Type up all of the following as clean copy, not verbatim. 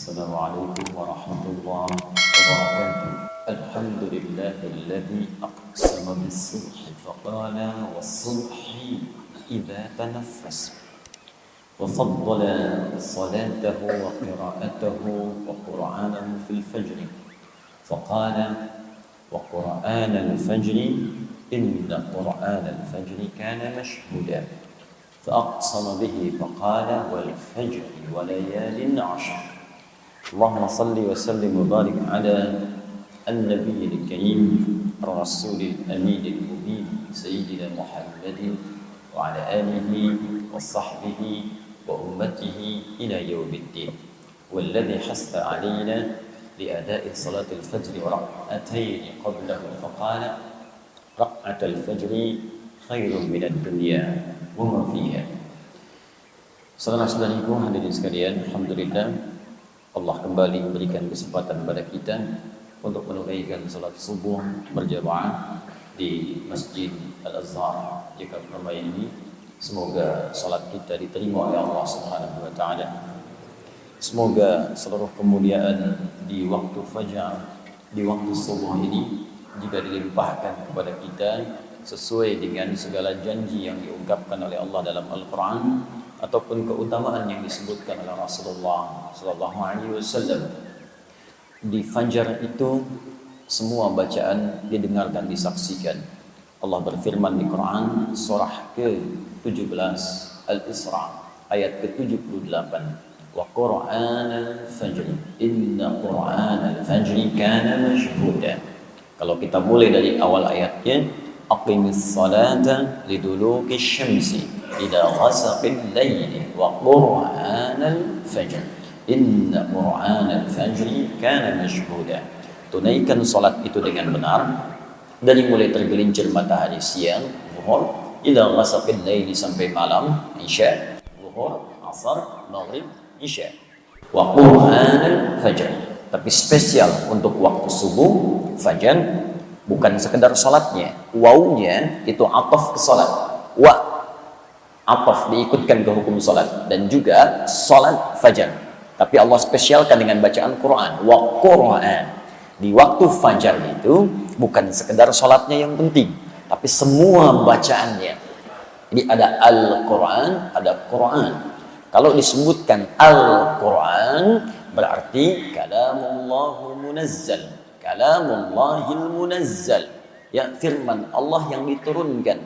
السلام عليكم ورحمة الله وبركاته. الحمد لله الذي أقسم بالصبح فقال والصبح إذا تنفس، وفضل صلاته وقراءته وقرآنه في الفجر، فقال وقرآن الفجر إن قرآن الفجر كان مشهودا، فأقسم به فقال والفجر وليال عشر. اللهم صل وسلم وبارك على النبي الكريم الرسول الأمين المبين سيدنا محمد وعلى آله وصحبه وأمته إلى يوم الدين، والذي حث علينا لأداء صلاة الفجر وركعتين قبله، فقال ركعة الفجر خير من الدنيا وما فيها. Saudara-saudariku hadirin sekalian, alhamdulillah Allah kembali memberikan kesempatan kepada kita untuk menunaikan salat subuh berjamaah di Masjid Al-Azhar Jakarta ini. Semoga salat kita diterima oleh Allah Subhanahu wa taala. Semoga seluruh kemuliaan di waktu fajar, di waktu subuh ini juga dilimpahkan kepada kita sesuai dengan segala janji yang diungkapkan oleh Allah dalam Al-Quran ataupun keutamaan yang disebutkan oleh Rasulullah sallallahu alaihi wasallam. Di fajar itu semua bacaan didengar dan disaksikan. Allah berfirman di Quran surah ke-17 Al-Isra ayat ke-78, wa Qur'anal fajr inna Qur'anal fajri kana mashhuda. Kalau kita mulai dari awal ayatnya, aqimis salata liduluki syamsi ila ghasaqil laili wa qur'anal fajr inna qur'anal fajri kana mashhuda. Tunaikan salat itu dengan benar dari mulai tergelincir matahari siang zuhur ila ghasaqil laili sampai malam isya, zuhur, asar, maghrib, isya, wa qur'anal fajr. Tapi spesial untuk waktu subuh fajar, bukan sekedar salatnya, wawnya itu ataf ke salat, wa ataf diikutkan ke hukum salat, dan juga salat fajar. Tapi Allah spesialkan dengan bacaan Quran, wa Quran. Di waktu fajar itu bukan sekedar salatnya yang penting, tapi semua bacaannya. Jadi ada Al-Quran, ada Quran. Kalau disebutkan Al-Quran berarti kalamullahul munazzal, kalamullahil munazzal, ya firman Allah yang diturunkan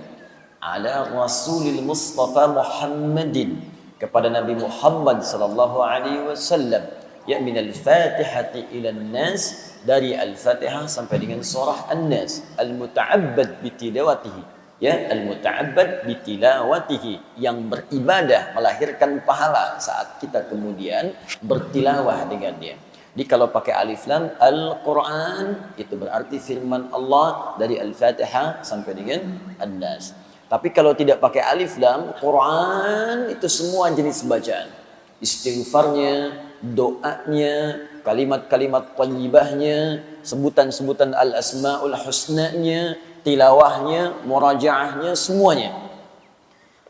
ala rasulil mustafa Muhammadin, kepada Nabi Muhammad sallallahu alaihi wasallam, ya min al-fatihati ila an-nas, dari al-fatihah sampai dengan surah an-nas, al-muta'abbad bitilawatihi, ya al-muta'abbad bitilawatihi, yang beribadah melahirkan pahala saat kita kemudian bertilawah dengannya. Jadi kalau pakai alif lam Al-Quran itu berarti firman Allah dari Al-Fatihah sampai dengan An-Nas. Tapi kalau tidak pakai alif lam Quran itu semua jenis bacaan, istighfarnya, doanya, kalimat-kalimat thayyibahnya, sebutan-sebutan al-asmaul husnanya, tilawahnya, murajaahnya, semuanya.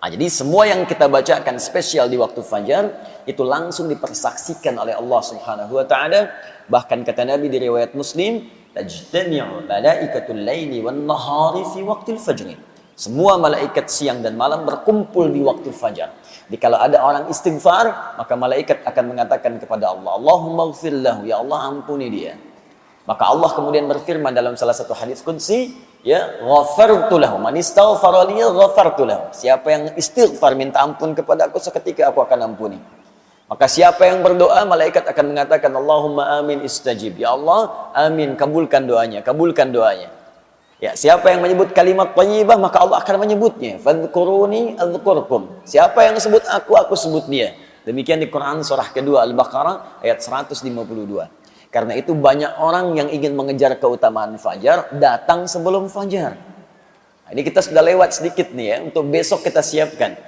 Nah, jadi semua yang kita bacakan spesial di waktu fajar itu langsung dipersaksikan oleh Allah Subhanahu wa taala. Bahkan kata Nabi di riwayat Muslim, tajtami'u malaikatul laili wan nahari fi waqtil fajr. Semua malaikat siang dan malam berkumpul di waktu fajar. Jadi kalau ada orang istighfar, maka malaikat akan mengatakan kepada Allah, Allahumma ighfir lahu, ya Allah ampuni dia. Maka Allah kemudian berfirman dalam salah satu hadis qudsi, ya ghafartu lahu man istaghfara li ghafartu lahu. Siapa yang istighfar minta ampun kepada aku, seketika aku akan ampuni. Maka siapa yang berdoa, malaikat akan mengatakan Allahumma amin istajib, ya Allah amin, kabulkan doanya, kabulkan doanya. Ya, siapa yang menyebut kalimat thayyibah, maka Allah akan menyebutnya. Fadhkuruni adzkurkum. Siapa yang sebut aku sebut dia. Demikian di Quran surah kedua Al-Baqarah ayat 152. Karena itu banyak orang yang ingin mengejar keutamaan fajar datang sebelum fajar. Nah, ini kita sudah lewat sedikit nih ya, untuk besok kita siapkan.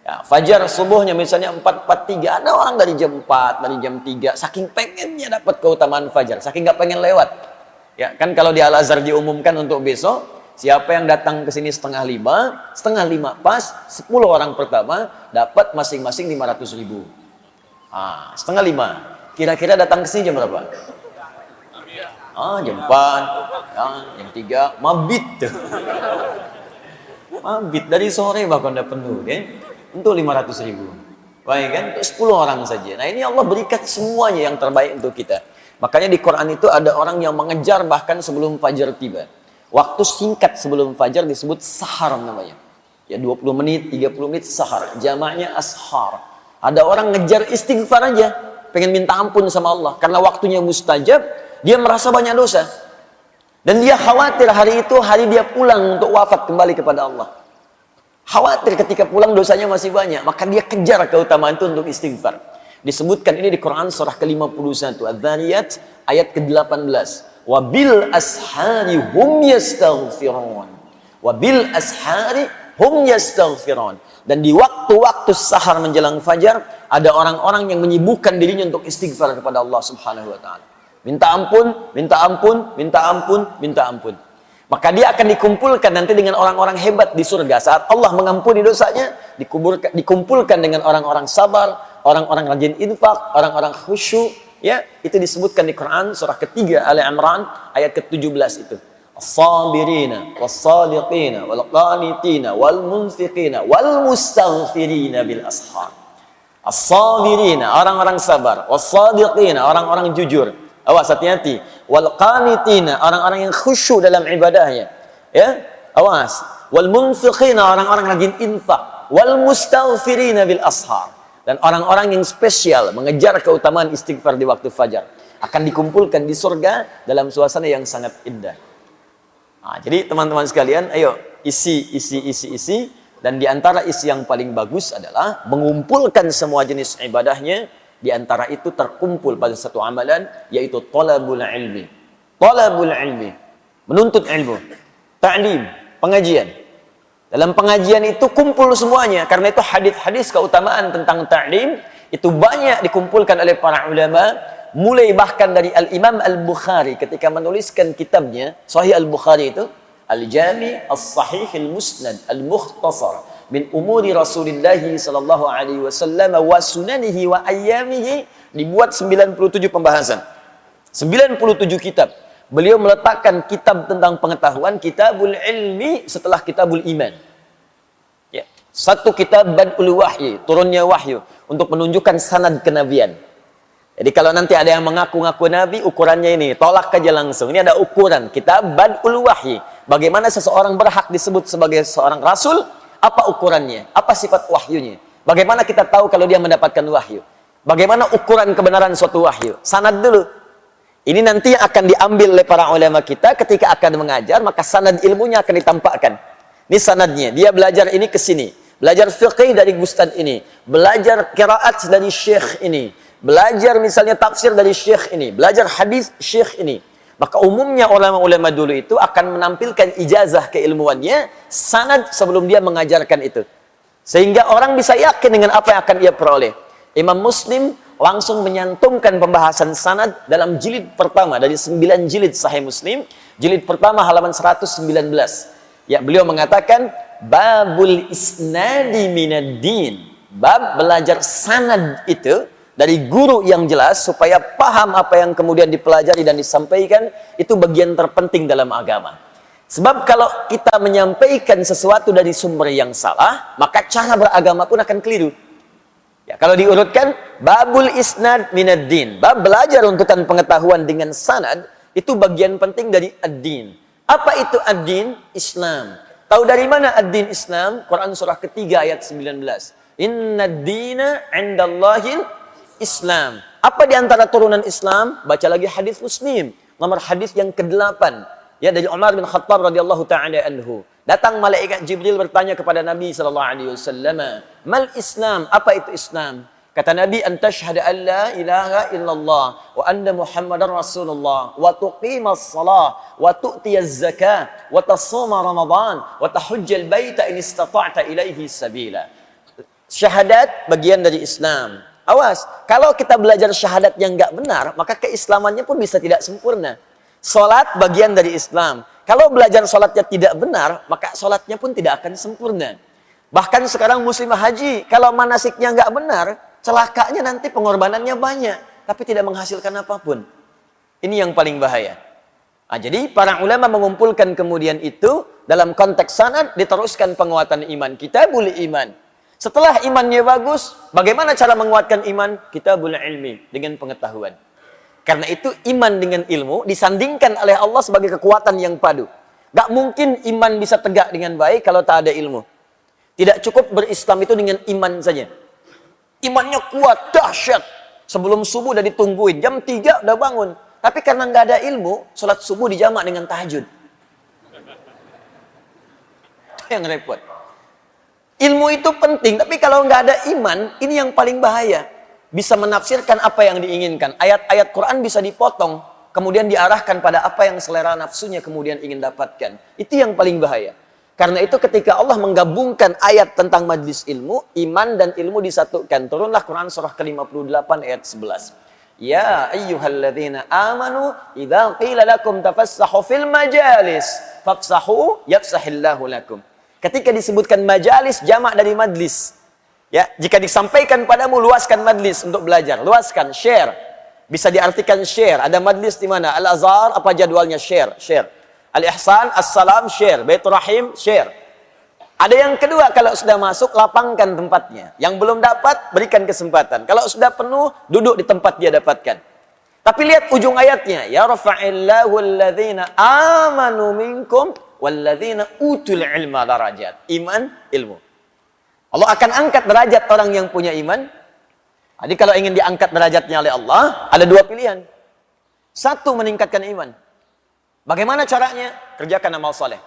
Ya, fajar subuhnya misalnya 4:43, ada orang dari jam 4, dari jam 3, saking pengennya dapat keutamaan fajar, saking nggak pengen lewat. Ya, kan kalau di Al-Azhar diumumkan untuk besok, siapa yang datang ke sini setengah lima pas, 10 orang pertama dapat masing-masing 500.000. Setengah 5. Kira-kira datang ke sini jam berapa? Jam 4, jam 3, mabit tuh. Mabit dari sore bahkan udah penuh, kan? Untuk 500.000. Baik kan? Untuk 10 orang saja. Nah, ini Allah berikan semuanya yang terbaik untuk kita. Makanya di Quran itu ada orang yang mengejar bahkan sebelum fajar tiba. Waktu singkat sebelum fajar disebut sahar namanya. Ya 20 menit, 30 menit sahar. Jamaknya ashar. Ada orang ngejar istighfar aja, pengen minta ampun sama Allah karena waktunya mustajab, dia merasa banyak dosa. Dan dia khawatir hari itu hari dia pulang untuk wafat kembali kepada Allah. Khawatir ketika pulang dosanya masih banyak, maka dia kejar keutamaan itu untuk istighfar. Disebutkan ini di Quran surah ke-51 Adz-Dzariyat ayat ke-18. Wabil ashari hum yastaghfirun. Wabil ashari hum yastaghfirun. Dan di waktu-waktu sahar menjelang fajar ada orang-orang yang menyibukkan dirinya untuk istighfar kepada Allah Subhanahu wa taala. Minta ampun, minta ampun, minta ampun, minta ampun. Maka dia akan dikumpulkan nanti dengan orang-orang hebat di surga. Saat Allah mengampuni dosanya, dikumpulkan dengan orang-orang sabar, orang-orang rajin infak, orang-orang khusyuk. Ya, itu disebutkan di Quran surah ketiga Ali Imran ayat ke-17 itu. As-sabirina was-sadiqina wal-qanitina wal-munfiqina wal-mustaghfirina bil ashar. As-sabirina, orang-orang sabar, was-sadiqina, orang-orang jujur. Awas, hati-hati. Wal-qanitina, orang-orang yang khusyuk dalam ibadahnya. Ya, awas. Wal-munfiqina, orang-orang rajin infak. Wal-mustaghfirina bil ashar. Dan orang-orang yang spesial mengejar keutamaan istighfar di waktu fajar akan dikumpulkan di surga dalam suasana yang sangat indah. Nah, jadi teman-teman sekalian, ayo isi. Dan di antara isi yang paling bagus adalah mengumpulkan semua jenis ibadahnya. Di antara itu terkumpul pada satu amalan, yaitu talabul ilmi. Talabul ilmi, menuntut ilmu. Ta'lim, pengajian. Dalam pengajian itu kumpul semuanya. Karena itu hadis-hadis keutamaan tentang ta'lim itu banyak dikumpulkan oleh para ulama. Mulai bahkan dari Al-Imam Al-Bukhari ketika menuliskan kitabnya Sahih Al-Bukhari itu Al-Jami' As-Sahih Al-Musnad Al-Mukhtasar min umuri Rasulullah sallallahu alaihi wasallam wa sunanihi wa ayyamihi, dibuat 97 pembahasan. 97 kitab. Beliau meletakkan kitab tentang pengetahuan, kitabul ilmi setelah kitabul iman. Ya. Satu kitab Bad'ul Wahyi, turunnya wahyu untuk menunjukkan sanad kenabian. Jadi kalau nanti ada yang mengaku-ngaku nabi, ukurannya ini, tolak aja langsung. Ini ada ukuran, kitab Bad'ul Wahyi. Bagaimana seseorang berhak disebut sebagai seorang rasul? Apa ukurannya? Apa sifat wahyunya? Bagaimana kita tahu kalau dia mendapatkan wahyu? Bagaimana ukuran kebenaran suatu wahyu? Sanad dulu. Ini nanti akan diambil oleh para ulama kita ketika akan mengajar, maka sanad ilmunya akan ditampakkan. Ini sanadnya. Dia belajar ini ke sini. Belajar fiqih dari ustaz ini. Belajar qiraat dari syekh ini. Belajar misalnya tafsir dari syekh ini. Belajar hadis syekh ini. Maka umumnya ulama-ulama dulu itu akan menampilkan ijazah keilmuannya, sanad sebelum dia mengajarkan itu. Sehingga orang bisa yakin dengan apa yang akan ia peroleh. Imam Muslim langsung menyantumkan pembahasan sanad dalam jilid pertama dari 9 jilid Sahih Muslim. Jilid pertama halaman 119. Ya, beliau mengatakan babul isnadi minad din. Bab belajar sanad itu dari guru yang jelas supaya paham apa yang kemudian dipelajari dan disampaikan, itu bagian terpenting dalam agama. Sebab kalau kita menyampaikan sesuatu dari sumber yang salah, maka cara beragama pun akan keliru. Ya, kalau diurutkan, babul isnad minad din. Bab belajar untukan pengetahuan dengan sanad, itu bagian penting dari ad-din. Apa itu ad-din? Islam. Tahu dari mana ad-din Islam? Quran surah ketiga ayat 19. Inna ad-dina 'indallahil Islam. Apa di antara turunan Islam? Baca lagi hadis Muslim, nomor hadis yang ke-8. Ya, dari Umar bin Khattab radhiyallahu taala anhu. Datang malaikat Jibril bertanya kepada Nabi sallallahu alaihi wasallam, "Mal Islam?" Apa itu Islam? Kata Nabi, "An tashhada an la ilaha illallah wa anna Muhammadar Rasulullah wa tuqimas shalah wa tu'tiyaz zakah wa tasuma Ramadan wa tahujjal baita in istata'ta ilaihi sabila." Syahadat bagian dari Islam. Awas, kalau kita belajar syahadat yang enggak benar, maka keislamannya pun bisa tidak sempurna. Salat bagian dari Islam. Kalau belajar salatnya tidak benar, maka salatnya pun tidak akan sempurna. Bahkan sekarang muslimah haji, kalau manasiknya enggak benar, celakanya nanti pengorbanannya banyak. tapi tidak menghasilkan apapun. Ini yang paling bahaya. Nah, jadi para ulama mengumpulkan kemudian itu dalam konteks sanad diteruskan penguatan iman. Kitabul iman. Setelah imannya bagus, bagaimana cara menguatkan iman? Kitabul ilmi, dengan pengetahuan. Karena itu iman dengan ilmu disandingkan oleh Allah sebagai kekuatan yang padu. Gak mungkin iman bisa tegak dengan baik kalau tak ada ilmu. Tidak cukup berislam itu dengan iman saja. Imannya kuat, dahsyat. Sebelum subuh udah ditungguin, jam 3 udah bangun. Tapi karena nggak ada ilmu, sholat subuh dijamak dengan tahajud. Itu yang repot. Ilmu itu penting, tapi kalau nggak ada iman, ini yang paling bahaya. Bisa menafsirkan apa yang diinginkan. Ayat-ayat Quran bisa dipotong, kemudian diarahkan pada apa yang selera nafsunya kemudian ingin dapatkan. Itu yang paling bahaya. Karena itu ketika Allah menggabungkan ayat tentang majlis ilmu, iman dan ilmu disatukan. Turunlah Quran surah ke-58 ayat 11. Ya ayyuhalladzina amanu idza qila lakum tafassahu fil majalis fafsahu yafsahillahu lakum. Ketika disebutkan majalis jamak dari majlis. Ya, jika disampaikan padamu luaskan majlis untuk belajar, luaskan, share. Bisa diartikan share. Ada majlis di mana? Al-Azhar apa jadwalnya? Share. Al-Ihsan, As-Salam, share. Baitur Rahim, share. Ada yang kedua, kalau sudah masuk, lapangkan tempatnya. Yang belum dapat, berikan kesempatan. Kalau sudah penuh, duduk di tempat dia dapatkan. Tapi lihat ujung ayatnya. Ya rafa'illahu alladhina amanu minkum walladhina utul ilma darajat. Iman, ilmu. Allah akan angkat derajat orang yang punya iman. Jadi kalau ingin diangkat derajatnya oleh Allah, ada dua pilihan. Satu, meningkatkan iman. Bagaimana caranya? Kerjakan amal soleh.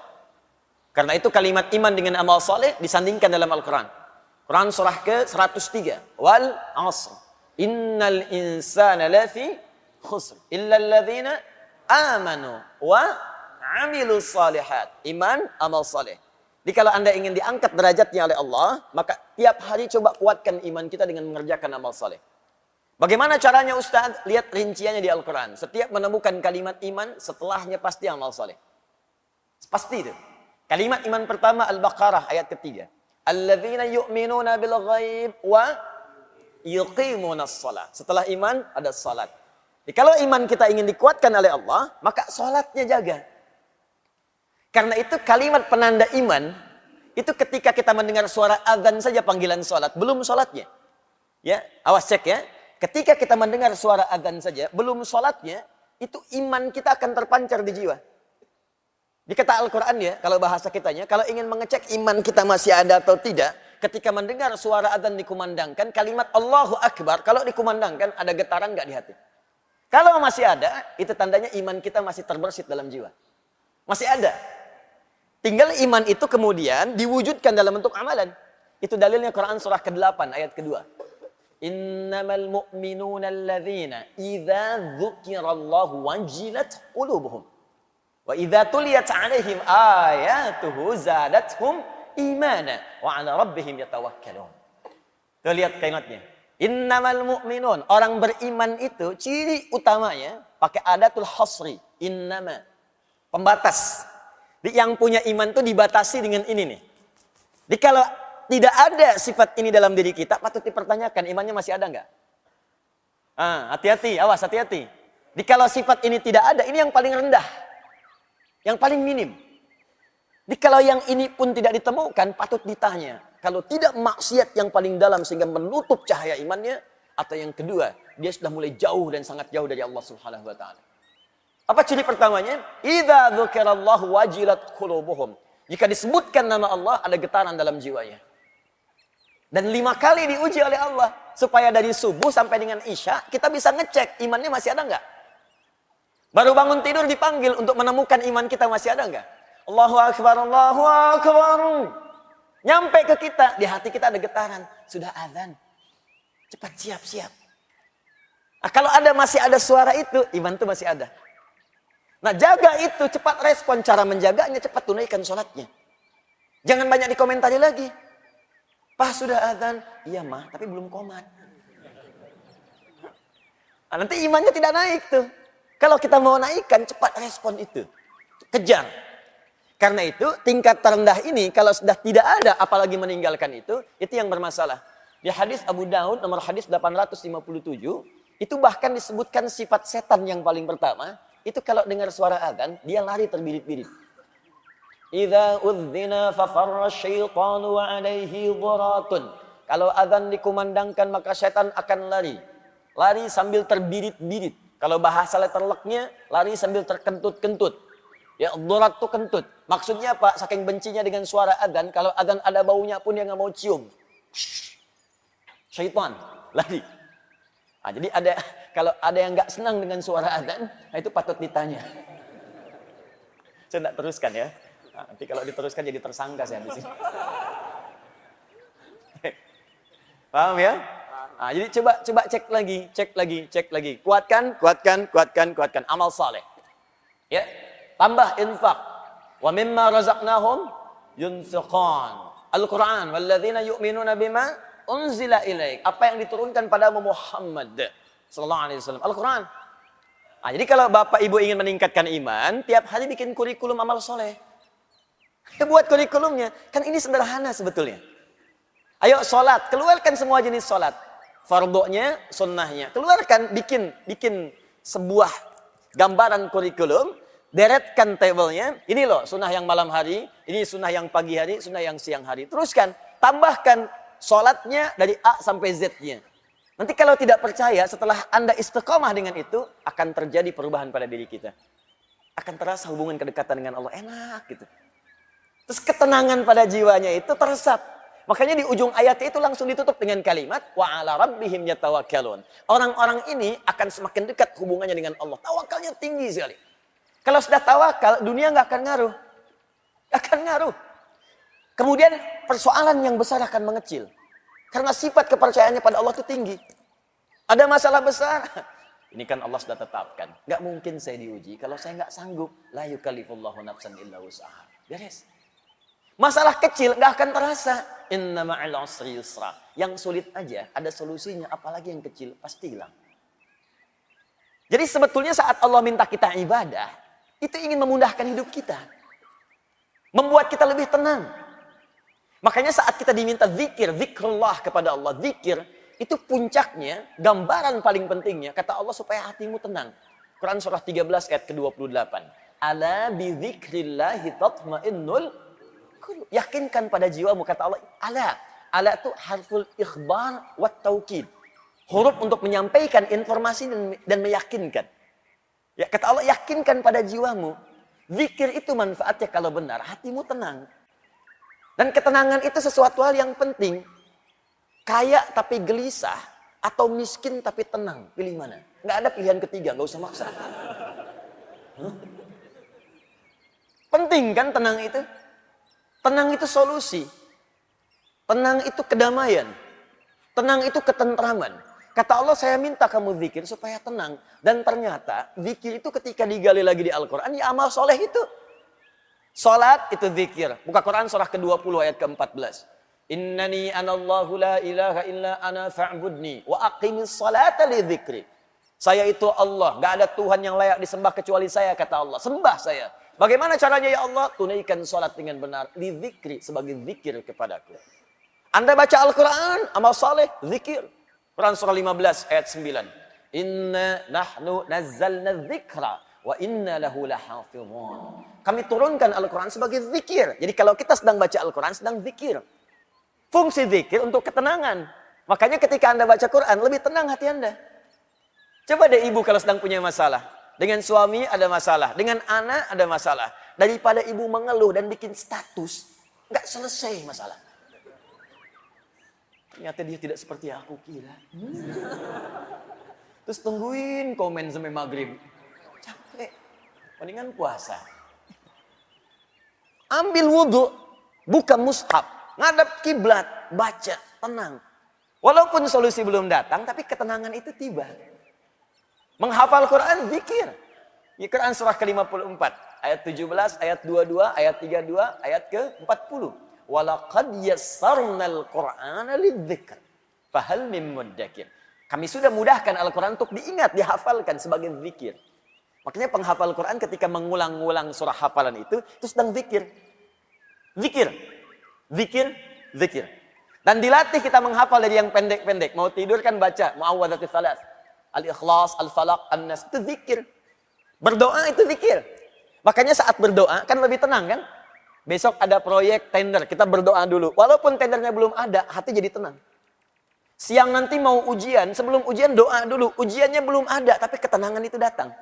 Karena itu kalimat iman dengan amal soleh disandingkan dalam Al-Quran. Quran surah ke-103. Wal asr. Innal insana lafi khusr. Illa alladhina amanu wa amilu salihat. Iman, amal soleh. Jadi kalau Anda ingin diangkat derajatnya oleh Allah, maka tiap hari coba kuatkan iman kita dengan mengerjakan amal soleh. Bagaimana caranya Ustaz? Lihat rinciannya di Al-Quran. Setiap menemukan kalimat iman, setelahnya pasti amal soleh. Pasti itu. Kalimat iman pertama Al-Baqarah ayat ketiga. Alladzina yu'minuna bil ghaib wa yuqimunas shalah. Setelah iman ada salat. Jadi kalau iman kita ingin dikuatkan oleh Allah, maka salatnya jaga. Karena itu kalimat penanda iman itu ketika kita mendengar suara azan saja panggilan salat, belum salatnya. Ya, awas cek ya. Ketika kita mendengar suara azan saja, belum salatnya, itu iman kita akan terpancar di jiwa. Di kata Al-Quran ya, kalau bahasa kitanya, kalau ingin mengecek iman kita masih ada atau tidak, ketika mendengar suara adzan dikumandangkan, kalimat Allahu Akbar, kalau dikumandangkan, ada getaran nggak di hati? Kalau masih ada, itu tandanya iman kita masih terbersit dalam jiwa. Masih ada. Tinggal iman itu kemudian diwujudkan dalam bentuk amalan. Itu dalilnya Quran surah ke-8 ayat kedua. Innamal mu'minuna alladzina idza dzukirallahu wajilat qulubuhum. Wa idza tuliyat 'alaihim ayatuhu zadatuhum imana wa 'ala rabbihim yatawakkalun. Tuh lihat kalimatnya. Innamal mu'minun, orang beriman itu ciri utamanya pakai adatul hasri, innama. Pembatas. Yang punya iman itu dibatasi dengan ini nih. Jadi kalau tidak ada sifat ini dalam diri kita, patut dipertanyakan imannya masih ada enggak? Hati-hati, awas hati-hati. Jadi kalau sifat ini tidak ada, ini yang paling rendah. Yang paling minim. Jadi kalau yang ini pun tidak ditemukan, patut ditanya. Kalau tidak maksiat yang paling dalam sehingga menutup cahaya imannya, atau yang kedua, dia sudah mulai jauh dan sangat jauh dari Allah Subhanahu wa taala. Apa ciri pertamanya? Idza dzukirallahu wajilat qulubuhum. Jika disebutkan nama Allah, ada getaran dalam jiwanya. Dan 5 kali diuji oleh Allah supaya dari subuh sampai dengan isya kita bisa ngecek imannya masih ada enggak? Baru bangun tidur dipanggil untuk menemukan iman kita masih ada enggak? Allahu Akbar, Allahu Akbar. Nyampe ke kita, di hati kita ada getaran. Sudah azan. Cepat siap-siap. Nah, kalau masih ada suara itu, iman itu masih ada. Nah, jaga itu, cepat respon. Cara menjaganya, cepat tunaikan sholatnya. Jangan banyak dikomentari lagi. Pak, sudah azan. Iya, mah, tapi belum komat. Nah, nanti imannya tidak naik tuh. Kalau kita mau naikkan, cepat respon itu. Kejar. Karena itu, tingkat terendah ini, kalau sudah tidak ada, apalagi meninggalkan itu yang bermasalah. Di hadis Abu Daud, nomor hadis 857, Itu bahkan disebutkan sifat setan yang paling pertama, itu kalau dengar suara adzan, dia lari terbirit-birit. Idza udzina fafarra syaitanu wa alaihi dhuratun. Kalau adzan dikumandangkan maka setan akan lari. Lari sambil terbirit-birit. Kalau bahasa letterlocknya, lari sambil terkentut-kentut. Ya, dhurat itu kentut. Maksudnya apa? Saking bencinya dengan suara adzan, kalau adzan ada baunya pun dia nggak mau cium. Syaitan lari. Nah, jadi kalau ada yang nggak senang dengan suara adzan, nah itu patut ditanya. Saya nggak teruskan ya. Nah, nanti kalau diteruskan jadi tersangka saya di sini. Paham ya? Nah, jadi coba cek lagi. Kuatkan amal saleh. Ya, tambah infak. Wa mimma razaqnahum yunfiqun. Al-Qur'an, walladzina yu'minuna bima unzila ilaik. Apa yang diturunkan padamu Muhammad sallallahu alaihi wasallam. Al-Qur'an. Nah, jadi kalau Bapak Ibu ingin meningkatkan iman, tiap hari bikin kurikulum amal soleh. Ya, buat kurikulumnya. Kan ini sederhana sebetulnya. Ayo sholat, keluarkan semua jenis sholat. Fardunya, sunnahnya. Keluarkan, bikin sebuah gambaran kurikulum. Deretkan tabelnya. Ini loh sunnah yang malam hari. Ini sunnah yang pagi hari, sunnah yang siang hari. Teruskan, tambahkan sholatnya dari A sampai Z-nya. Nanti kalau tidak percaya, setelah Anda istiqomah dengan itu, akan terjadi perubahan pada diri kita. Akan terasa hubungan kedekatan dengan Allah. Enak gitu. Terus ketenangan pada jiwanya itu teresap. Makanya di ujung ayat itu langsung ditutup dengan kalimat wa 'ala rabbihim yatawakkalun. Orang-orang ini akan semakin dekat hubungannya dengan Allah. Tawakalnya tinggi sekali. Kalau sudah tawakal, dunia nggak akan ngaruh. Nggak akan ngaruh. Kemudian persoalan yang besar akan mengecil. Karena sifat kepercayaannya pada Allah itu tinggi. Ada masalah besar. Ini kan Allah sudah tetapkan. Nggak mungkin saya diuji kalau saya nggak sanggup. La yukallifullahu nafsan illa wus'aha. Beres. Masalah kecil nggak akan terasa. Inna ma'al usri yusra. Yang sulit aja ada solusinya, apalagi yang kecil pasti hilang. Jadi sebetulnya saat Allah minta kita ibadah, itu ingin memudahkan hidup kita. Membuat kita lebih tenang. Makanya saat kita diminta zikir, zikrullah kepada Allah, zikir, itu puncaknya, gambaran paling pentingnya, kata Allah supaya hatimu tenang. Quran surah 13 ayat ke-28. Ala bi dzikrillahi tatmainnul. Yakinkan pada jiwamu, kata Allah. Ala itu harful ikhbar wa taukid. Huruf untuk menyampaikan informasi dan meyakinkan. Ya, kata Allah, yakinkan pada jiwamu. Zikir itu manfaatnya kalau benar, hatimu tenang. Dan ketenangan itu sesuatu hal yang penting. Kaya tapi gelisah, atau miskin tapi tenang. Pilih mana? Nggak ada pilihan ketiga, nggak usah maksa. Penting kan tenang itu? Tenang itu solusi. Tenang itu kedamaian. Tenang itu ketentraman. Kata Allah, saya minta kamu zikir supaya tenang. Dan ternyata zikir itu ketika digali lagi di Al-Quran, ya amal soleh itu. Salat itu zikir. Buka Quran surah ke-20 ayat ke-14. Innani anallahu la ilaha illa ana fa'budni wa aqimis salata li dzikri. Saya itu Allah, gak ada Tuhan yang layak disembah kecuali saya, kata Allah. Sembah saya. Bagaimana caranya ya Allah? Tunaikan salat dengan benar. Li dzikri, sebagai zikir kepadaku. Anda baca Al-Quran, amal saleh, zikir. Quran surah 15 ayat 9. Inna nahnu nazzalna dzikra wa inna lahu lahafizun. Kami turunkan Al-Quran sebagai zikir. Jadi kalau kita sedang baca Al-Quran, sedang zikir. Fungsi zikir untuk ketenangan. Makanya ketika Anda baca Quran, lebih tenang hati Anda. Coba deh ibu kalau sedang punya masalah. Dengan suami ada masalah. Dengan anak ada masalah. Daripada ibu mengeluh dan bikin status, nggak selesai masalah. Ternyata dia tidak seperti aku kira. Terus tungguin komen sampai maghrib. Capek. Mendingan puasa. Ambil wudhu. Buka mushaf. Ngadap kiblat. Baca. Tenang. Walaupun solusi belum datang, tapi ketenangan itu tiba. Menghafal Quran, zikir. Di Quran surah ke-54. Ayat 17, ayat 22, ayat 32, ayat ke-40. Walaqad yassarnal Qur'ana lidzikr. Fahal min muddakir. Kami sudah mudahkan Al-Quran untuk diingat, dihafalkan sebagai zikir. Makanya penghafal Quran ketika mengulang-ulang surah hafalan itu sedang zikir. Zikir. Zikir. Zikir. Dan dilatih kita menghafal dari yang pendek-pendek. Mau tidur kan baca. Mu'awwadhatis salat. Al-Ikhlas, Al-Falaq, An-Nas, itu zikir. Berdoa itu zikir. Makanya saat berdoa kan lebih tenang kan? Besok ada proyek tender, kita berdoa dulu. Walaupun tendernya belum ada, hati jadi tenang. Siang nanti mau ujian, sebelum ujian doa dulu. Ujiannya belum ada, tapi ketenangan itu datang.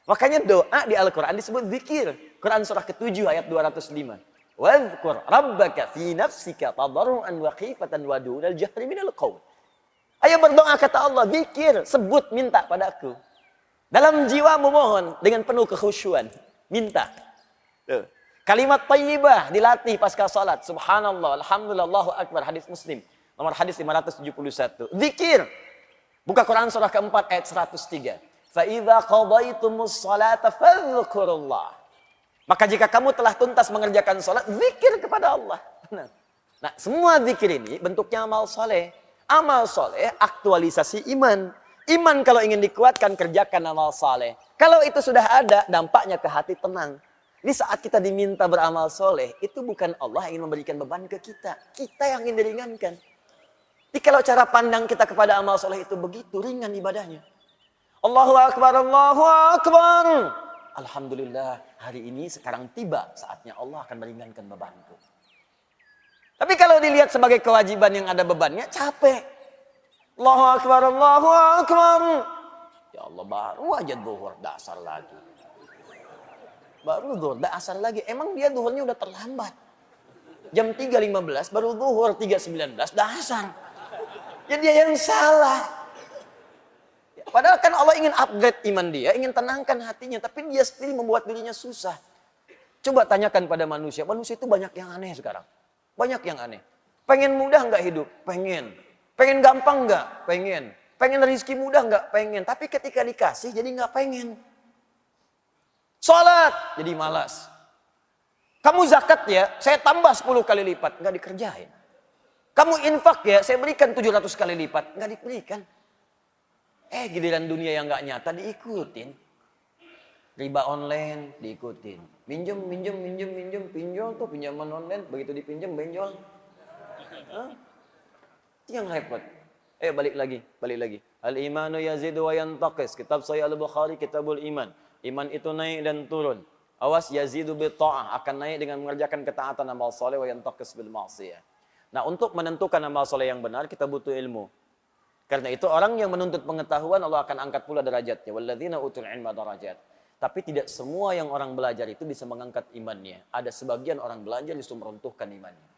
Makanya doa di Al-Quran disebut zikir. Quran surah ke-7 ayat 205. Wadhkur rabbaka fi nafsika tadarruan wa khifatan wa dunal jahri minal qaul. Ayo berdoa kata Allah, zikir, sebut, minta padaku. Dalam jiwamu mohon dengan penuh kekhusyuan, minta. Tuh. Kalimat thayyibah dilatih pasca salat. Subhanallah, alhamdulillah, Allahu akbar, hadis Muslim. Nomor hadis 571. Zikir. Buka Quran surah keempat ayat 103. Fa idza qadaytumus salata fadhkurullah. Maka jika kamu telah tuntas mengerjakan salat, zikir kepada Allah. Nah, semua zikir ini bentuknya amal soleh. Amal soleh aktualisasi iman. Iman kalau ingin dikuatkan, kerjakan amal soleh. Kalau itu sudah ada, dampaknya ke hati tenang. Ini saat kita diminta beramal soleh, itu bukan Allah yang ingin memberikan beban ke kita. Kita yang ingin diringankan. Jadi kalau cara pandang kita kepada amal soleh itu begitu, ringan ibadahnya. Allahu Akbar, Allahu Akbar. Alhamdulillah, hari ini sekarang tiba saatnya Allah akan meringankan bebanku. Tapi kalau dilihat sebagai kewajiban yang ada bebannya, capek. Allahu Akbar, Allahu Akbar. Ya Allah, baru aja zuhur, dasar lagi. Baru zuhur, asar lagi. Emang dia zuhurnya udah terlambat. Jam 3.15 baru zuhur, 3.19 asar. Ya dia yang salah. Ya, padahal kan Allah ingin upgrade iman dia, ingin tenangkan hatinya. Tapi dia sendiri membuat dirinya susah. Coba tanyakan pada manusia. Manusia itu banyak yang aneh sekarang. Banyak yang aneh. Pengen mudah nggak hidup? Pengen. Pengen gampang nggak? Pengen. Pengen rezeki mudah nggak? Pengen. Tapi ketika dikasih jadi nggak pengen. Salat jadi malas. Kamu zakat ya, saya tambah 10 kali lipat, nggak dikerjain. Kamu infak ya, saya berikan 700 kali lipat, nggak diberikan. Giliran dunia yang nggak nyata diikutin. Riba online diikutin. Minjem, pinjol tuh pinjaman online, begitu dipinjam benjol. Itu yang repot. Balik lagi. Al-imanu yazidu wa yantaqis. Kitab Sahih Al-Bukhari, Kitabul Iman. Iman itu naik dan turun. Awas yazidu bi ta'ah, akan naik dengan mengerjakan ketaatan amal soleh wa yantaqis bil ma'siyah. Nah, untuk menentukan amal soleh yang benar kita butuh ilmu. Karena itu orang yang menuntut pengetahuan Allah akan angkat pula derajatnya. Walladzina utul ilma darajat. Tapi tidak semua yang orang belajar itu bisa mengangkat imannya. Ada sebagian orang belajar justru meruntuhkan imannya.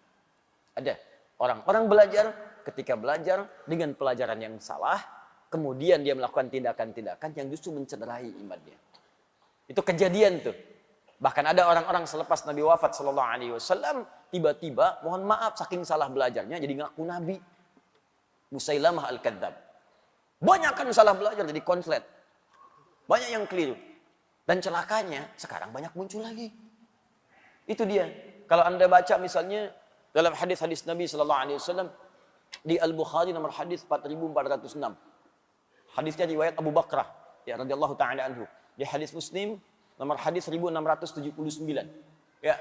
Ada orang belajar ketika belajar dengan pelajaran yang salah, kemudian dia melakukan tindakan-tindakan yang justru mencederai imannya. Itu kejadian tuh. Bahkan ada orang-orang selepas Nabi wafat sallallahu alaihi wasallam tiba-tiba mohon maaf saking salah belajarnya jadi ngaku nabi. Musailamah al-Kadzab. Banyak kan salah belajar jadi konslet. Banyak yang keliru. Dan celakanya sekarang banyak muncul lagi. Itu dia. Kalau Anda baca misalnya dalam hadis-hadis Nabi sallallahu alaihi wasallam di Al-Bukhari nomor hadis 4406. Hadisnya riwayat Abu Bakrah ya radhiyallahu taala anhu. Di hadis Muslim nomor hadis 1679. Ya.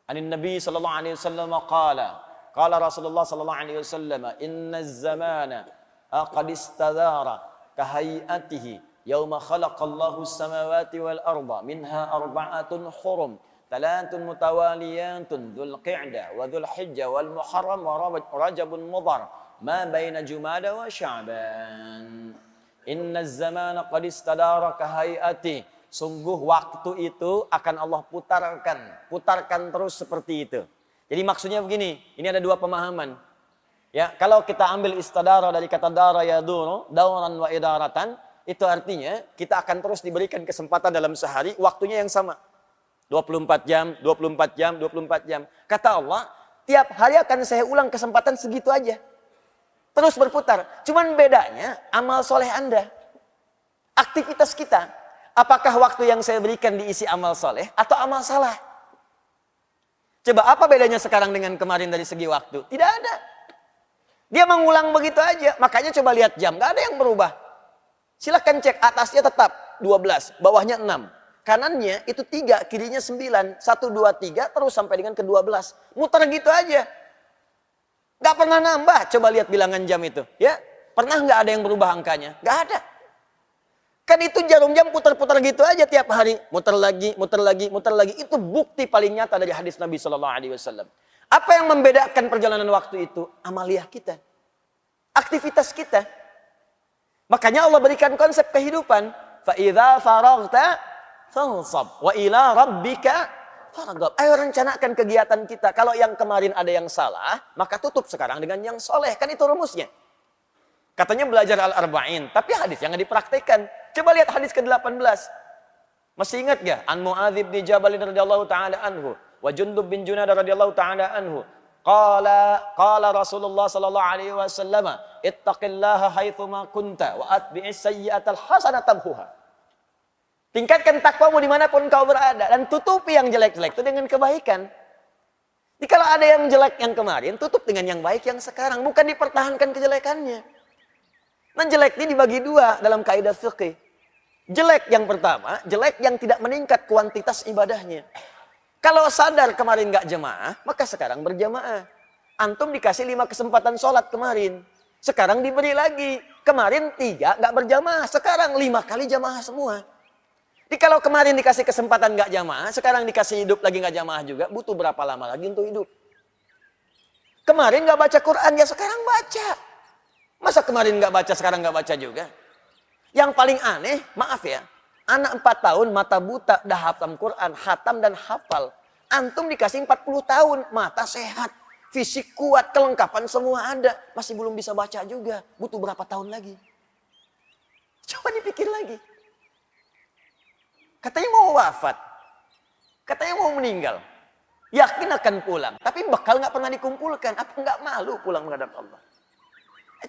Anin Nabi sallallahu alaihi wasallam qala Rasulullah sallallahu alaihi wasallam inna az-zamana qad istadara ka hayatihi yauma khalaqallahu as-samawati wal arda minha arba'atun hurum thalathun mutawaliyatun dzul qa'dah wa dzul hijjah wal muharram wa rajabun mudhar ma baina jumada wa sya'ban. Inna zamana qad istadara ka hayati. Sungguh waktu itu akan Allah putarkan terus seperti itu. Jadi maksudnya begini, ini ada dua pemahaman. Ya, kalau kita ambil istadara dari kata dara yaduru, dauran wa idaratan, itu artinya kita akan terus diberikan kesempatan dalam sehari waktunya yang sama. 24 jam, 24 jam, 24 jam. Kata Allah, tiap hari akan saya ulang kesempatan segitu aja. Terus berputar. Cuman bedanya amal soleh Anda. Aktivitas kita. Apakah waktu yang saya berikan diisi amal soleh atau amal salah? Coba apa bedanya sekarang dengan kemarin dari segi waktu? Tidak ada. Dia mengulang begitu aja. Makanya coba lihat jam. Gak ada yang berubah. Silahkan cek. Atasnya tetap 12. Bawahnya 6. Kanannya itu 3. Kirinya 9. 1, 2, 3. Terus sampai dengan ke 12. Muter gitu aja. Gak pernah nambah. Coba lihat bilangan jam itu. Ya, pernah nggak ada yang berubah angkanya? Gak ada. Kan itu jarum jam putar-putar gitu aja tiap hari. Muter lagi, muter lagi, muter lagi. Itu bukti paling nyata dari hadis Nabi SAW. Apa yang membedakan perjalanan waktu itu? Amaliyah kita. Aktivitas kita. Makanya Allah berikan konsep kehidupan. فَإِذَا فَرَغْتَ فَانْصَبْ وَإِلَىٰ رَبِّكَ فَرَغَبْ. Ayo rencanakan kegiatan kita. Kalau yang kemarin ada yang salah, maka tutup sekarang dengan yang soleh. Kan itu rumusnya. Katanya belajar Al-Arba'in. Tapi hadis yang dipraktekkan. Coba lihat hadis ke-18. Masih ingat gak? An Mu'adz bin Jabal radhiyallahu ta'ala anhu. Wa Jundub bin Junadah radhiyallahu ta'ala anhu. Qala Rasulullah sallallahu alaihi wasallam, ittaqillaha haitsuma kunta wa atbi'is sayyi'atal hasanata tamhuha. Tingkatkan takwamu dimanapun kau berada dan tutupi yang jelek-jelek itu dengan kebaikan. Jadi kalau ada yang jelek yang kemarin, tutup dengan yang baik yang sekarang, bukan dipertahankan kejelekannya. Nah, jelek ini dibagi dua dalam kaidah fikih. Jelek yang pertama, jelek yang tidak meningkat kuantitas ibadahnya. Kalau sadar kemarin nggak jemaah, maka sekarang berjamaah. Antum dikasih 5 kesempatan sholat kemarin. Sekarang diberi lagi. Kemarin 3 nggak berjamaah, sekarang 5 kali jamaah semua. Jadi kalau kemarin dikasih kesempatan nggak jamaah, sekarang dikasih hidup lagi nggak jamaah juga, butuh berapa lama lagi untuk hidup? Kemarin nggak baca Quran, ya sekarang baca. Masa kemarin nggak baca, sekarang nggak baca juga? Yang paling aneh, maaf ya, anak 4 tahun mata buta, dah hafal Quran, khatam dan hafal. Antum dikasih 40 tahun, mata sehat, fisik kuat, kelengkapan semua ada. Masih belum bisa baca juga, butuh berapa tahun lagi? Coba dipikir lagi. Katanya mau wafat, katanya mau meninggal. Yakin akan pulang, tapi bekal nggak pernah dikumpulkan. Apa nggak malu pulang menghadap Allah?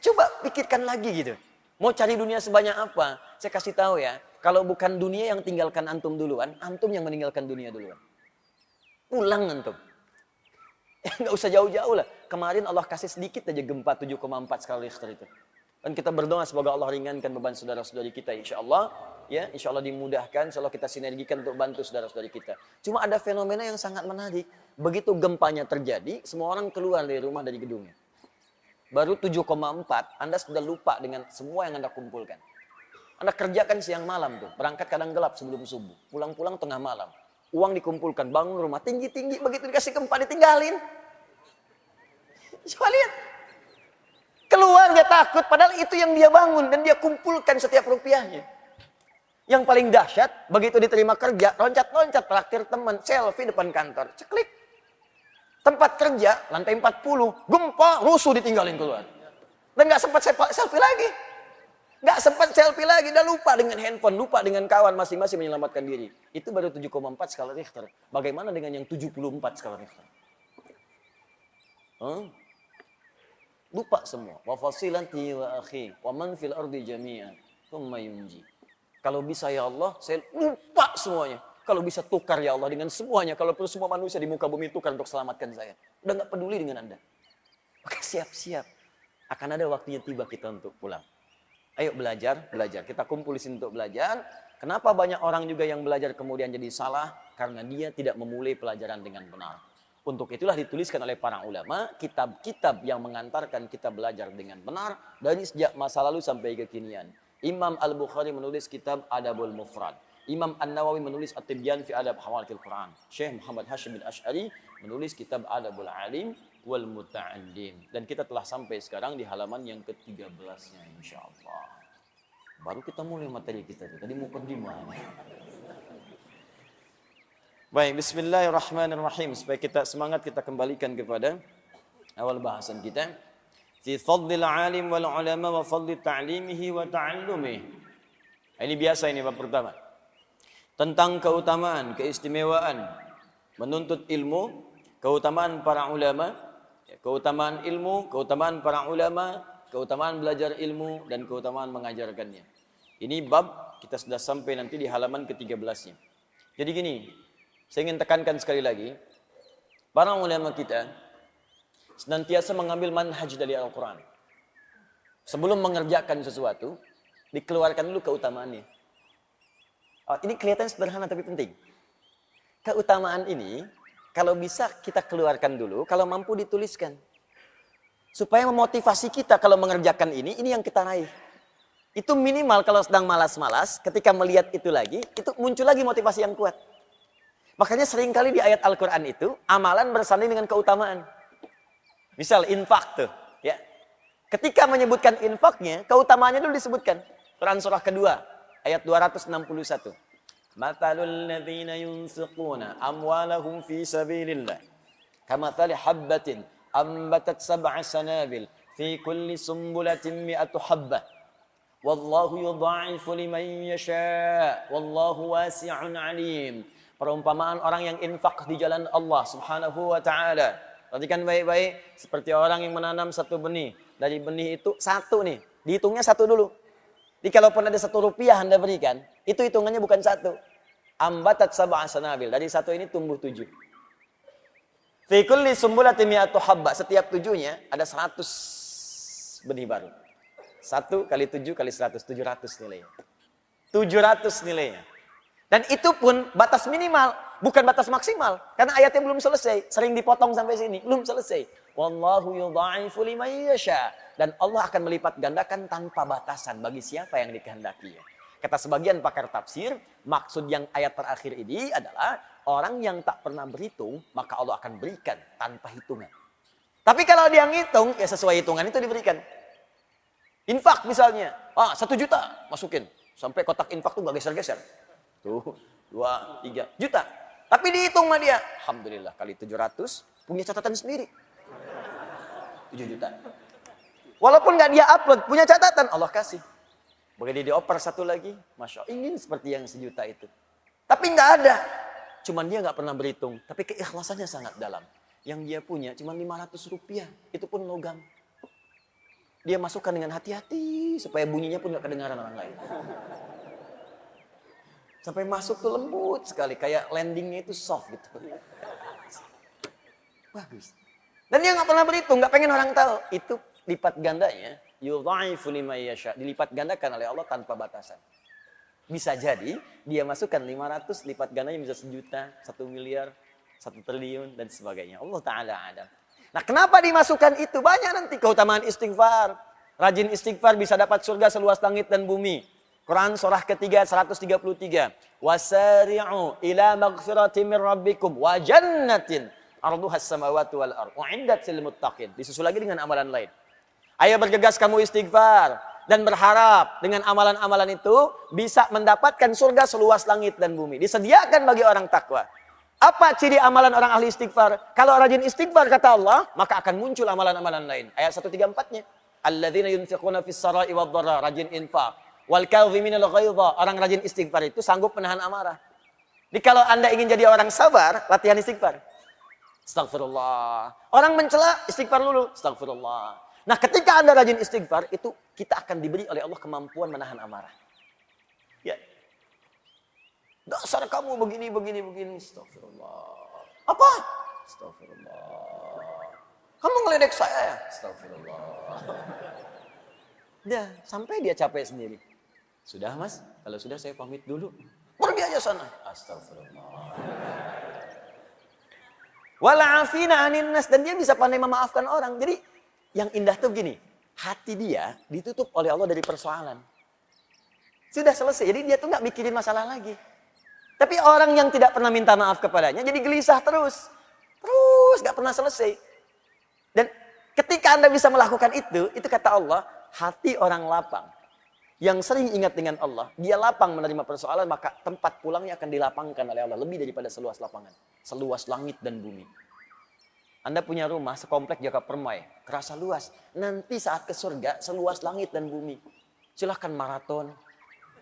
Coba pikirkan lagi gitu. Mau cari dunia sebanyak apa? Saya kasih tahu ya, kalau bukan dunia yang tinggalkan antum duluan, antum yang meninggalkan dunia duluan. Pulang antum. Nggak usah jauh-jauh lah. Kemarin Allah kasih sedikit aja gempa 7,4 skala Richter itu. Dan kita berdoa semoga Allah ringankan beban saudara-saudari kita insya Allah. Ya, insya Allah dimudahkan, insya Allah kita sinergikan untuk bantu saudara-saudari kita. Cuma ada fenomena yang sangat menarik. Begitu gempanya terjadi, semua orang keluar dari rumah, dari gedungnya. Baru 7,4, Anda sudah lupa dengan semua yang Anda kumpulkan. Anda kerjakan siang malam tuh, berangkat kadang gelap sebelum subuh, pulang-pulang tengah malam. Uang dikumpulkan, bangun rumah tinggi-tinggi, begitu dikasih gempa ditinggalin. Coba lihat. Keluar dia takut, padahal itu yang dia bangun dan dia kumpulkan setiap rupiahnya. Yang paling dahsyat, begitu diterima kerja, loncat-loncat traktir teman, selfie depan kantor, ceklik. Tempat kerja, lantai 40, gempa, rusuh ditinggalin keluar. Dan nggak sempat selfie lagi. Nggak sempat selfie lagi, udah lupa dengan handphone, lupa dengan kawan, masing-masing menyelamatkan diri. Itu baru 7,4 skala Richter. Bagaimana dengan yang 74 skala Richter? Lupa semua. Wa fasilati wa akhi, wa man fil ardi jami'an, thumma yunji. Kalau bisa ya Allah, saya lupa semuanya. Kalau bisa tukar ya Allah dengan semuanya. Kalau perlu semua manusia di muka bumi tukar untuk selamatkan saya. Udah gak peduli dengan Anda. Maka siap-siap. Akan ada waktunya tiba kita untuk pulang. Ayo belajar. Kita kumpul di sini untuk belajar. Kenapa banyak orang juga yang belajar kemudian jadi salah? Karena dia tidak memulai pelajaran dengan benar. Untuk itulah dituliskan oleh para ulama. Kitab-kitab yang mengantarkan kita belajar dengan benar. Dari sejak masa lalu sampai kekinian. Imam Al-Bukhari menulis kitab Adabul Mufrad. Imam An-Nawawi menulis At-Tibyan fi Adab Hawalatil Quran. Syekh Muhammad Hashim bin Ash'ari menulis kitab Adabul Alim wal Muta'allim. Dan kita telah sampai sekarang di halaman yang ke-13-nya insyaallah. Baru kita mulai materi kita. Tadi mukadimah. Baik, bismillahirrahmanirrahim. Supaya kita semangat, kita kembalikan kepada awal bahasan kita. Fi fadlil alim wal ulama wa fadli ta'limihi wa ta'allumihi. Ini biasa, ini bab pertama. Tentang keutamaan, keistimewaan menuntut ilmu, keutamaan para ulama, keutamaan ilmu, keutamaan para ulama, keutamaan belajar ilmu, dan keutamaan mengajarkannya. Ini bab kita sudah sampai nanti di halaman ke-13-nya. Jadi gini, saya ingin tekankan sekali lagi, para ulama kita senantiasa mengambil manhaj dari Al-Quran. Sebelum mengerjakan sesuatu, dikeluarkan dulu keutamaannya. Ini kelihatan sederhana tapi penting. Keutamaan ini, kalau bisa kita keluarkan dulu, kalau mampu dituliskan. Supaya memotivasi kita kalau mengerjakan ini yang kita raih. Itu minimal kalau sedang malas-malas, ketika melihat itu lagi, itu muncul lagi motivasi yang kuat. Makanya seringkali di ayat Al-Quran itu, amalan bersanding dengan keutamaan. Misal infak tuh, ya. Ketika menyebutkan infaknya, keutamaannya dulu disebutkan. Quran surah kedua, ayat 261. Mathalul ladzina yunfiquna amwalahum fi sabilillah kamathali habbatin ambatat sab'a sanabil fi kulli sumbulatin mi'atu habbah. Wallahu yudha'ifu liman yasha' wallahu wasi'un 'alim. Perumpamaan orang yang infak di jalan Allah Subhanahu wa taala. Perhatikan baik-baik, seperti orang yang menanam satu benih. Dari benih itu satu nih, dihitungnya satu dulu. Jadi kalaupun ada 1 rupiah Anda berikan, itu hitungannya bukan satu. Ambatat sab'a sanabil, dari satu ini tumbuh 7. Fi kulli sumbulatin mi'atu habba, setiap 7-nya ada 100 benih baru. 1 kali 7 kali 100, 700 nilainya. 700 nilainya. Dan itu pun batas minimal, bukan batas maksimal. Karena ayatnya belum selesai. Sering dipotong sampai sini, belum selesai. Wallahu yudha'ifu liman yasha. Dan Allah akan melipat gandakan tanpa batasan bagi siapa yang dikehendakinya. Kata sebagian pakar tafsir, maksud yang ayat terakhir ini adalah orang yang tak pernah berhitung, maka Allah akan berikan tanpa hitungan. Tapi kalau dia ngitung, ya sesuai hitungan itu diberikan. Infak misalnya, 1 juta masukin. Sampai kotak infak tuh gak geser-geser. Tuh, 2, 3 juta. Tapi dihitung sama dia. Alhamdulillah, kali 700, punya catatan sendiri. 7 juta. Walaupun gak dia upload, punya catatan, Allah kasih. Begitu dioper 1 lagi, Masya Allah, ingin seperti yang 1 juta itu. Tapi gak ada. Cuman dia gak pernah berhitung. Tapi keikhlasannya sangat dalam. Yang dia punya cuma 500 rupiah. Itu pun logam. Dia masukkan dengan hati-hati supaya bunyinya pun gak kedengaran orang lain. Sampai masuk tuh lembut sekali, kayak landingnya itu soft gitu. Bagus. Dan dia gak pernah berhitung, gak pengen orang tahu. Itu lipat gandanya, yudha'ifu liman yasha, dilipat gandakan oleh Allah tanpa batasan. Bisa jadi dia masukkan 500, lipat gandanya bisa 1 juta, 1 miliar, 1 triliun dan sebagainya. Allah Ta'ala adam. Nah, kenapa dimasukkan itu? Banyak nanti keutamaan istighfar. Rajin istighfar bisa dapat surga seluas langit dan bumi. Quran surah ketiga 133. Wasari'u ila maghfiratin min rabbikum wa jannatin arduhas samawati wal ardh u'iddat lil muttaqin. Disusul lagi dengan amalan lain. Ayo bergegas kamu istighfar dan berharap dengan amalan-amalan itu bisa mendapatkan surga seluas langit dan bumi. Disediakan bagi orang takwa. Apa ciri amalan orang ahli istighfar? Kalau rajin istighfar kata Allah, maka akan muncul amalan-amalan lain. Ayat 134-nya. Alladzina yunfiquna fis sarai wad dharra, rajin infak. Wal kadhiminal ghaidha, orang rajin istighfar itu sanggup menahan amarah. Jadi kalau Anda ingin jadi orang sabar, latihan istighfar. Astagfirullah. Orang mencela, istighfar dulu. Astagfirullah. Nah, ketika Anda rajin istighfar, itu kita akan diberi oleh Allah kemampuan menahan amarah. Ya. Dasar kamu begini. Astagfirullah. Apa? Astagfirullah. Kamu ngeledek saya ya? Astagfirullah. Dah, sampai dia capek sendiri. Sudah mas, kalau sudah saya pamit dulu. Pergi aja sana. Astagfirullah. Wala'afina anin nas. Dan dia bisa pandai memaafkan orang. Jadi yang indah tuh gini. Hati dia ditutup oleh Allah dari persoalan. Sudah selesai. Jadi dia tuh gak mikirin masalah lagi. Tapi orang yang tidak pernah minta maaf kepadanya jadi gelisah terus. Terus gak pernah selesai. Dan ketika Anda bisa melakukan itu kata Allah, hati orang lapang. Yang sering ingat dengan Allah, dia lapang menerima persoalan, maka tempat pulangnya akan dilapangkan oleh Allah. Lebih daripada seluas lapangan. Seluas langit dan bumi. Anda punya rumah sekomplek Jaka Permai. Kerasa luas. Nanti saat ke surga, seluas langit dan bumi. Silahkan maraton.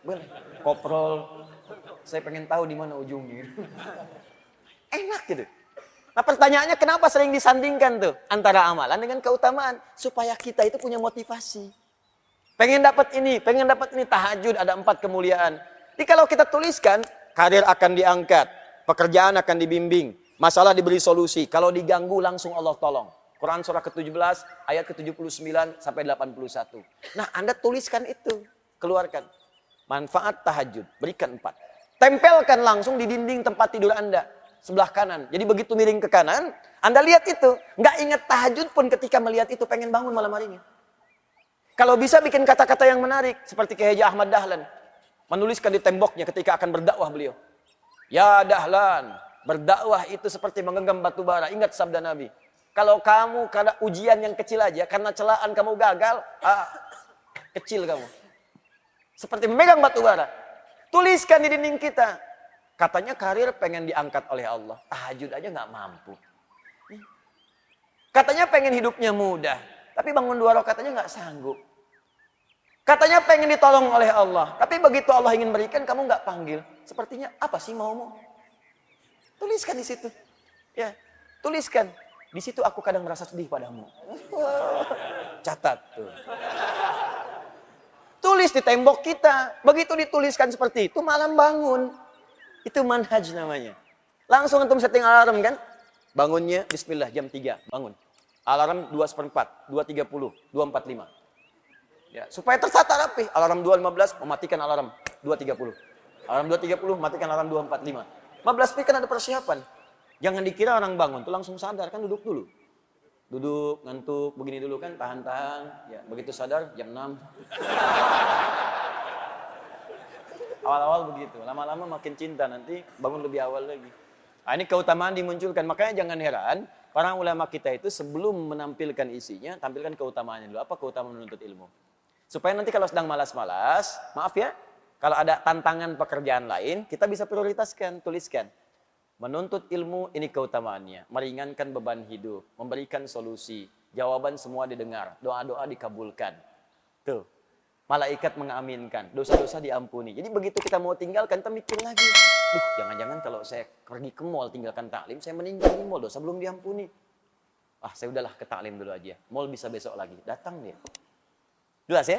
Boleh. Koprol. Saya pengen tahu di mana ujungnya. Enak gitu. Nah pertanyaannya kenapa sering disandingkan tuh antara amalan dengan keutamaan? Supaya kita itu punya motivasi. Pengen dapat ini, tahajud ada 4 kemuliaan. Jadi kalau kita tuliskan, karir akan diangkat, pekerjaan akan dibimbing, masalah diberi solusi. Kalau diganggu langsung Allah tolong. Quran surah ke-17 ayat ke-79 sampai 81. Nah, Anda tuliskan itu, keluarkan. Manfaat tahajud, berikan 4. Tempelkan langsung di dinding tempat tidur Anda. Sebelah kanan. Jadi begitu miring ke kanan, Anda lihat itu. Nggak ingat tahajud pun ketika melihat itu pengen bangun malam harinya. Kalau bisa bikin kata-kata yang menarik. Seperti Kiai Haji Ahmad Dahlan. Menuliskan di temboknya ketika akan berdakwah beliau. Ya Dahlan, berdakwah itu seperti menggenggam batu bara. Ingat sabda Nabi. Kalau kamu karena ujian yang kecil aja, karena celaan kamu gagal, kecil kamu. Seperti memegang batu bara. Tuliskan di dinding kita. Katanya karir pengen diangkat oleh Allah. Tahajud aja nggak mampu. Katanya pengen hidupnya mudah. Tapi bangun 2 rakaat katanya nggak sanggup. Katanya pengen ditolong oleh Allah. Tapi begitu Allah ingin berikan, kamu nggak panggil. Sepertinya apa sih maumu? Tuliskan di situ. Ya, tuliskan. Di situ aku kadang merasa sedih padamu. Catat tuh. Tulis di tembok kita. Begitu dituliskan seperti itu, malam bangun. Itu manhaj namanya. Langsung antum setting alarm kan? Bangunnya bismillah jam 3, bangun. Alarm 2:04, 2:30, 2:45. Ya, supaya tertata rapi. Alarm 2:15 mematikan alarm 2:30. Alarm 2:30 matikan alarm 2:45. 15 menit kan ada persiapan. Jangan dikira orang bangun tuh langsung sadar, kan duduk dulu. Duduk, ngantuk, begini dulu kan, tahan-tahan. Ya, begitu sadar jam 6. Awal-awal begitu, lama-lama makin cinta, nanti bangun lebih awal lagi. Nah, ini keutamaan dimunculkan, makanya jangan heran para ulama kita itu sebelum menampilkan isinya, tampilkan keutamaannya dulu. Apa keutamaan menuntut ilmu? Supaya nanti kalau sedang malas-malas, maaf ya, kalau ada tantangan pekerjaan lain, kita bisa prioritaskan, tuliskan. Menuntut ilmu ini keutamaannya, meringankan beban hidup, memberikan solusi, jawaban semua didengar, doa-doa dikabulkan. Tuh, malaikat mengaminkan, dosa-dosa diampuni. Jadi begitu kita mau tinggalkan, kita mikir lagi. Duh, jangan-jangan kalau saya pergi ke mall tinggalkan taklim, saya meninggal di mall, dosa belum diampuni. Saya udahlah ke taklim dulu aja. Mall bisa besok lagi. Datang dia. Jelas ya?